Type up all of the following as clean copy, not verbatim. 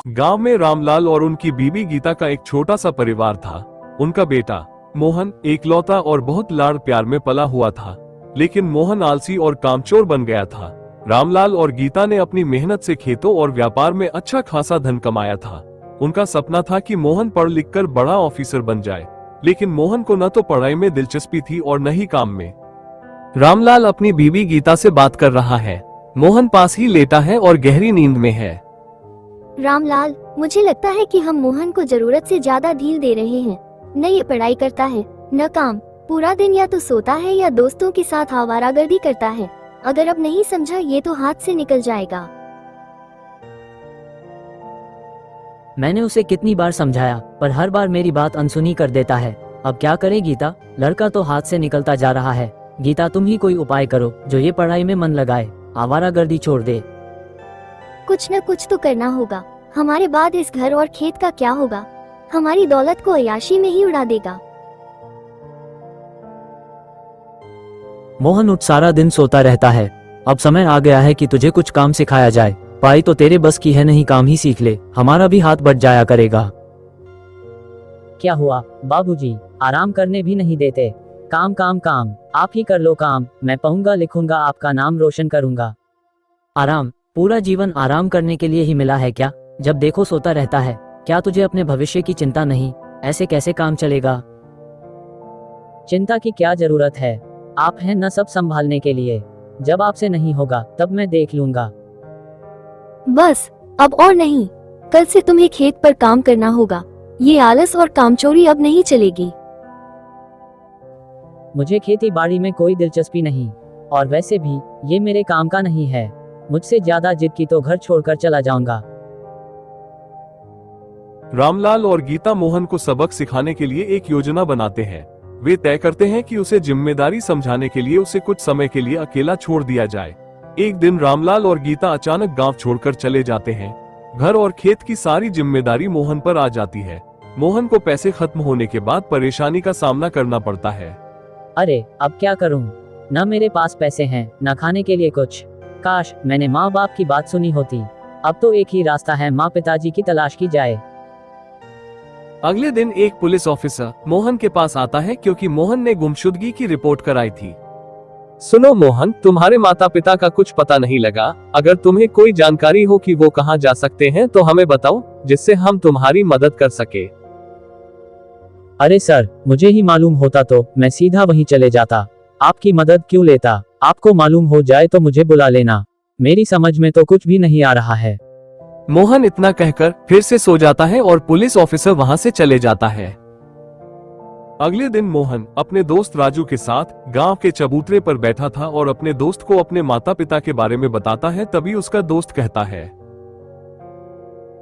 गांव में रामलाल और उनकी बीवी गीता का एक छोटा सा परिवार था। उनका बेटा मोहन एकलौता और बहुत लाड़ प्यार में पला हुआ था, लेकिन मोहन आलसी और कामचोर बन गया था। रामलाल और गीता ने अपनी मेहनत से खेतों और व्यापार में अच्छा खासा धन कमाया था। उनका सपना था कि मोहन पढ़ लिख कर बड़ा ऑफिसर बन जाए, लेकिन मोहन को न तो पढ़ाई में दिलचस्पी थी और न ही काम में। रामलाल अपनी बीवी गीता से बात कर रहा है। मोहन पास ही लेटा है और गहरी नींद में है। रामलाल, मुझे लगता है कि हम मोहन को जरूरत से ज्यादा ढील दे रहे हैं। न ये पढ़ाई करता है न काम, पूरा दिन या तो सोता है या दोस्तों के साथ आवारागर्दी करता है। अगर अब नहीं समझा ये तो हाथ से निकल जाएगा। मैंने उसे कितनी बार समझाया, पर हर बार मेरी बात अनसुनी कर देता है। अब क्या करे गीता, लड़का तो हाथ से निकलता जा रहा है। गीता, तुम ही कोई उपाय करो जो ये पढ़ाई में मन लगाए, आवारागर्दी छोड़ दे। कुछ न कुछ तो करना होगा। हमारे बाद इस घर और खेत का क्या होगा? हमारी दौलत को अय्याशी में ही उड़ा देगा। मोहन उठ सारा दिन सोता रहता है। अब समय आ गया है कि तुझे कुछ काम सिखाया जाए। पढ़ाई तो तेरे बस की है नहीं, काम ही सीख ले, हमारा भी हाथ बट जाया करेगा। क्या हुआ बाबूजी, आराम करने भी नहीं देते? काम काम काम, आप ही कर लो काम। मैं पढ़ूंगा लिखूंगा, आपका नाम रोशन करूंगा। आराम? पूरा जीवन आराम करने के लिए ही मिला है क्या? जब देखो सोता रहता है। क्या तुझे अपने भविष्य की चिंता नहीं? ऐसे कैसे काम चलेगा? चिंता की क्या जरूरत है? आप हैं न सब संभालने के लिए। जब आपसे नहीं होगा तब मैं देख लूंगा। बस अब और नहीं, कल से तुम्हें खेत पर काम करना होगा। ये आलस और कामचोरी अब नहीं चलेगी। मुझे खेती बाड़ी में कोई दिलचस्पी नहीं, और वैसे भी ये मेरे काम का नहीं है। मुझसे ज्यादा जिद की तो घर छोड़कर चला जाऊंगा। रामलाल और गीता मोहन को सबक सिखाने के लिए एक योजना बनाते हैं। वे तय करते हैं कि उसे जिम्मेदारी समझाने के लिए उसे कुछ समय के लिए अकेला छोड़ दिया जाए। एक दिन रामलाल और गीता अचानक गांव छोड़कर चले जाते हैं। घर और खेत की सारी जिम्मेदारी मोहन पर आ जाती है। मोहन को पैसे खत्म होने के बाद परेशानी का सामना करना पड़ता है। अरे अब क्या करूं? न मेरे पास पैसे हैं न खाने के लिए कुछ। काश मैंने माँ बाप की बात सुनी होती। अब तो एक ही रास्ता है, माँ पिताजी की तलाश की जाए। अगले दिन एक पुलिस ऑफिसर मोहन के पास आता है क्योंकि मोहन ने गुमशुदगी की रिपोर्ट कराई थी। सुनो मोहन, तुम्हारे माता पिता का कुछ पता नहीं लगा। अगर तुम्हें कोई जानकारी हो कि वो कहाँ जा सकते हैं तो हमें बताओ, जिससे हम तुम्हारी मदद कर सके। अरे सर, मुझे ही मालूम होता तो मैं सीधा वहीं चले जाता। आपकी मदद क्यों लेता? आपको मालूम हो जाए तो मुझे बुला लेना। मेरी समझ में तो कुछ भी नहीं आ रहा है। मोहन इतना कहकर फिर से सो जाता है और पुलिस ऑफिसर वहां से चले जाता है। अगले दिन मोहन अपने दोस्त राजू के साथ गांव के चबूतरे पर बैठा था और अपने दोस्त को अपने माता पिता के बारे में बताता है। तभी उसका दोस्त कहता है,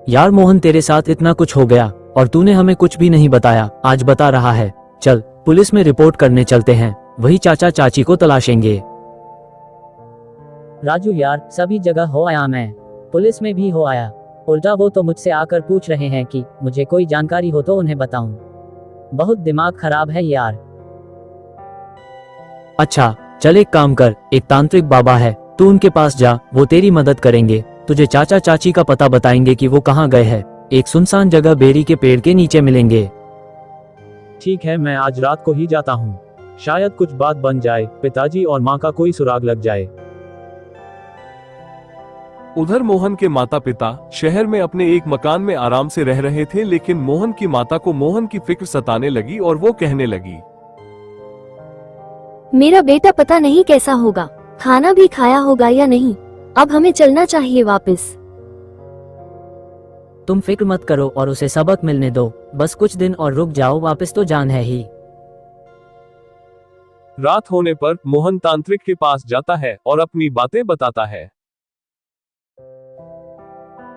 यार मोहन, तेरे साथ इतना कुछ हो गया और तूने हमें कुछ भी नहीं बताया। आज बता रहा है। चल पुलिस में रिपोर्ट करने चलते हैं, वही चाचा चाची को तलाशेंगे। राजू यार, सभी जगह हो आया मैं, पुलिस में भी हो आया। उल्टा वो तो मुझसे आकर पूछ रहे हैं कि मुझे कोई जानकारी हो तो उन्हें बताऊं। बहुत दिमाग खराब है यार। अच्छा चल, एक काम कर, एक तांत्रिक बाबा है, तू उनके पास जा, वो तेरी मदद करेंगे। तुझे चाचा चाची का पता बताएंगे कि वो कहाँ गए हैं। एक सुनसान जगह बेरी के पेड़ के नीचे मिलेंगे। ठीक है, मैं आज रात को ही जाता हूँ। शायद कुछ बात बन जाए, पिताजी और माँ का कोई सुराग लग जाए। उधर मोहन के माता पिता शहर में अपने एक मकान में आराम से रह रहे थे, लेकिन मोहन की माता को मोहन की फिक्र सताने लगी और वो कहने लगी, मेरा बेटा पता नहीं कैसा होगा, खाना भी खाया होगा या नहीं। अब हमें चलना चाहिए वापस। तुम फिक्र मत करो और उसे सबक मिलने दो। बस कुछ दिन और रुक जाओ, वापस तो जान है ही। रात होने पर मोहन तांत्रिक के पास जाता है और अपनी बातें बताता है।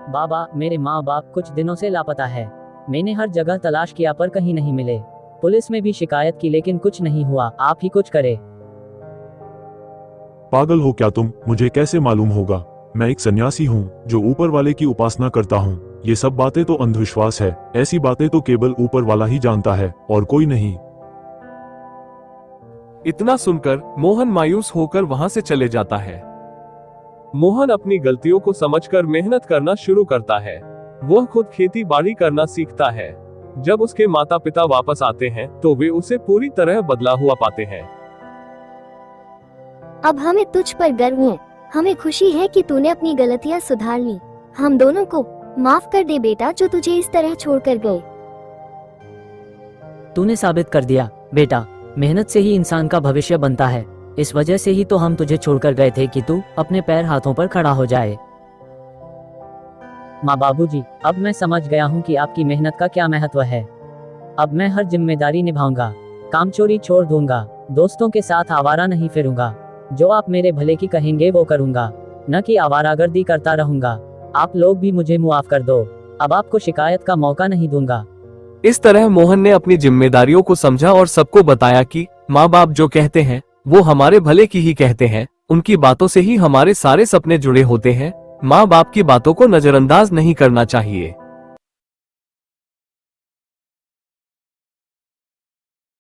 बाबा, मेरे माँ बाप कुछ दिनों से लापता है। मैंने हर जगह तलाश किया पर कहीं नहीं मिले। पुलिस में भी शिकायत की लेकिन कुछ नहीं हुआ। आप ही कुछ करे। पागल हो क्या तुम? मुझे कैसे मालूम होगा? मैं एक सन्यासी हूँ जो ऊपर वाले की उपासना करता हूँ। ये सब बातें तो अंधविश्वास है। ऐसी बातें तो केवल ऊपर वाला ही जानता है और कोई नहीं। इतना सुनकर मोहन मायूस होकर वहां से चले जाता है। मोहन अपनी गलतियों को समझकर मेहनत करना शुरू करता है। वह खुद खेती बाड़ी करना सीखता है। जब उसके माता पिता वापस आते हैं तो वे उसे पूरी तरह बदला हुआ पाते हैं। अब हमें तुझ पर गर्व है। हमें खुशी है कि तूने अपनी गलतियां सुधार ली। हम दोनों को माफ कर दे बेटा, जो तुझे इस तरह छोड़कर गए। तूने साबित कर दिया बेटा, मेहनत से ही इंसान का भविष्य बनता है। इस वजह से ही तो हम तुझे छोड़कर गए थे कि तू अपने पैर हाथों पर खड़ा हो जाए। माँ बाबूजी, अब मैं समझ गया हूँ कि आपकी मेहनत का क्या महत्व है। अब मैं हर जिम्मेदारी निभाऊंगा, काम चोरी छोड़ दूंगा, दोस्तों के साथ आवारा नहीं फिरूंगा। जो आप मेरे भले की कहेंगे वो करूंगा, न कि आवारागर्दी करता रहूंगा। आप लोग भी मुझे मुआफ कर दो, अब आपको शिकायत का मौका नहीं दूंगा। इस तरह मोहन ने अपनी जिम्मेदारियों को समझा और सबको बताया कि माँ बाप जो कहते हैं वो हमारे भले की ही कहते हैं। उनकी बातों से ही हमारे सारे सपने जुड़े होते हैं। माँ बाप की बातों को नजरअंदाज नहीं करना चाहिए।